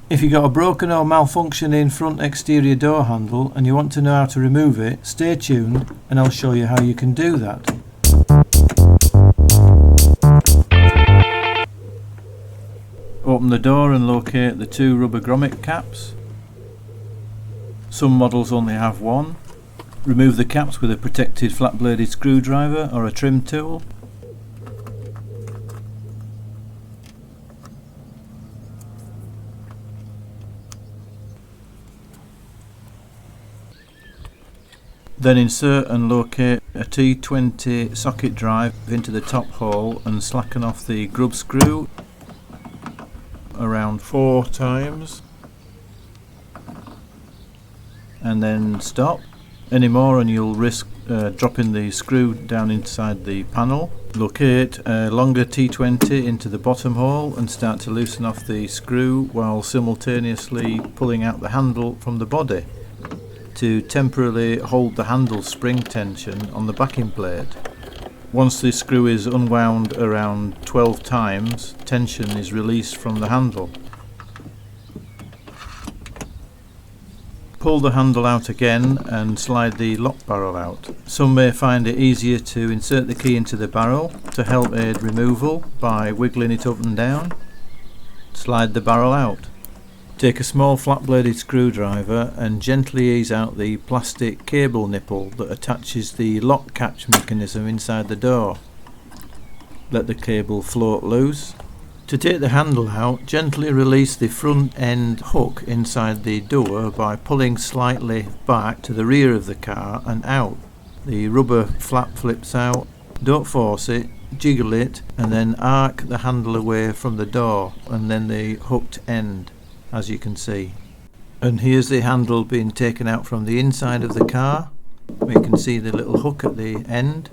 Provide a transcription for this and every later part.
If you've got a broken or malfunctioning front exterior door handle and you want to know how to remove it, stay tuned and I'll show you how you can do that. Open the door and locate the two rubber grommet caps. Some models only have one. Remove the caps with a protected flat-bladed screwdriver or a trim tool. Then insert and locate a T20 socket drive into the top hole and slacken off the grub screw around 4 times and then stop. Any more and you'll risk dropping the screw down inside the panel. Locate a longer T20 into the bottom hole and start to loosen off the screw while simultaneously pulling out the handle from the body to temporarily hold the handle spring tension on the backing plate. Once the screw is unwound around 12 times, tension is released from the handle. Pull the handle out again and slide the lock barrel out. Some may find it easier to insert the key into the barrel to help aid removal by wiggling it up and down. Slide the barrel out. Take a small flat-bladed screwdriver and gently ease out the plastic cable nipple that attaches the lock catch mechanism inside the door. Let the cable float loose. To take the handle out, gently release the front end hook inside the door by pulling slightly back to the rear of the car and out. The rubber flap flips out. Don't force it, jiggle it and then arc the handle away from the door and then the hooked end, as you can see. And here's the handle being taken out from the inside of the car. We can see the little hook at the end.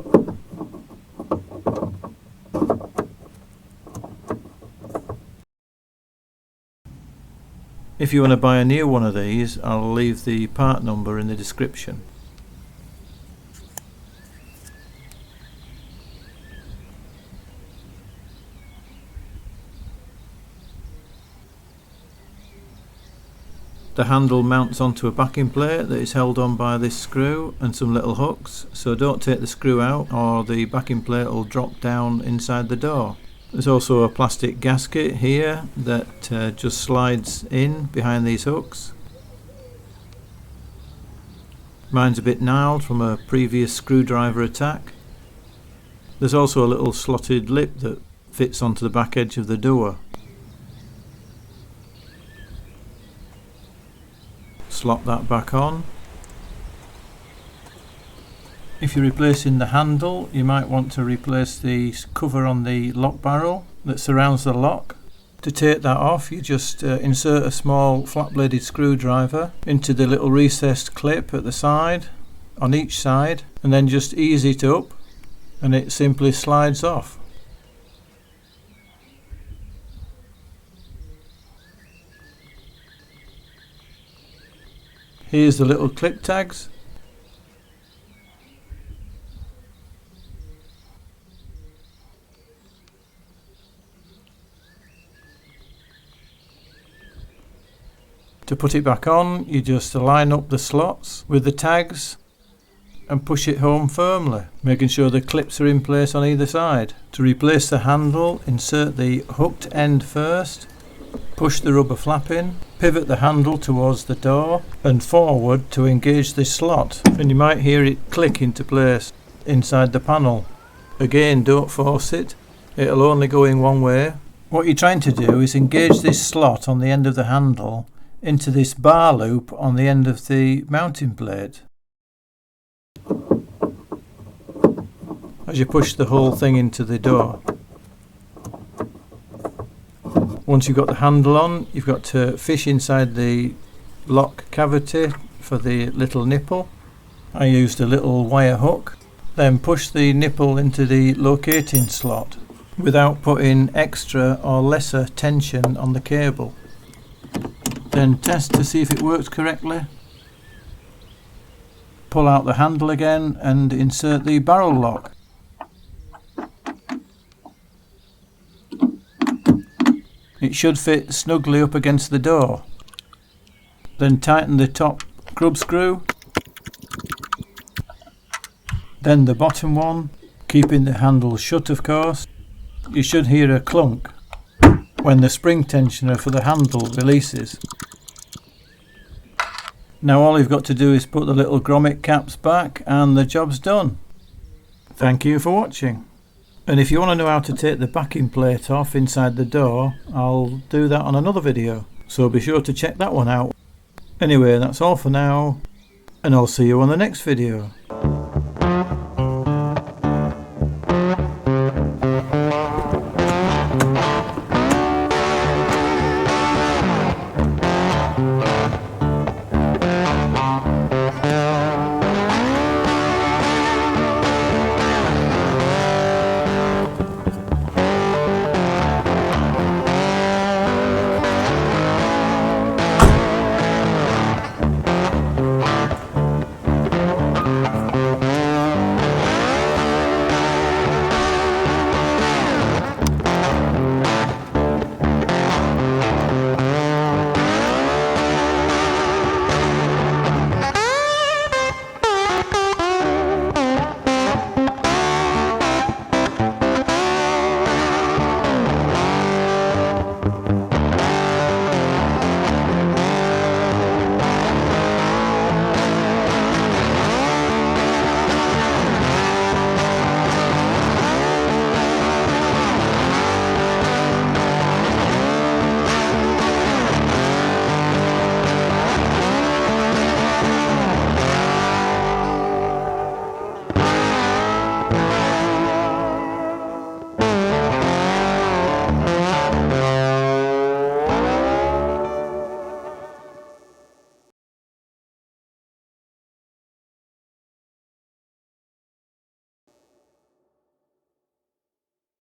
If you want to buy a new one of these, I'll leave the part number in the description. The handle mounts onto a backing plate that is held on by this screw and some little hooks, so don't take the screw out or the backing plate will drop down inside the door. There's also a plastic gasket here that just slides in behind these hooks. Mine's a bit gnarled from a previous screwdriver attack. There's also a little slotted lip that fits onto the back edge of the door. Slot that back on. If you're replacing the handle, you might want to replace the cover on the lock barrel that surrounds the lock. To take that off, you just insert a small flat-bladed screwdriver into the little recessed clip at the side, on each side, and then just ease it up and it simply slides off. Here's the little clip tags. To put it back on, you just line up the slots with the tags and push it home firmly, making sure the clips are in place on either side. To replace the handle, insert the hooked end first, push the rubber flap in, pivot the handle towards the door and forward to engage this slot, and you might hear it click into place inside the panel. Again, don't force it, it'll only go in one way. What you're trying to do is engage this slot on the end of the handle into this bar loop on the end of the mounting plate. As you push the whole thing into the door. Once you've got the handle on, you've got to fish inside the lock cavity for the little nipple. I used a little wire hook. Then push the nipple into the locating slot without putting extra or lesser tension on the cable. Then test to see if it works correctly. Pull out the handle again and insert the barrel lock. It should fit snugly up against the door. Then tighten the top grub screw, then the bottom one, keeping the handle shut of course. You should hear a clunk when the spring tensioner for the handle releases. Now all you've got to do is put the little grommet caps back and the job's done. Thank you for watching. And if you want to know how to take the backing plate off inside the door, I'll do that on another video, so be sure to check that one out. Anyway, that's all for now, and I'll see you on the next video.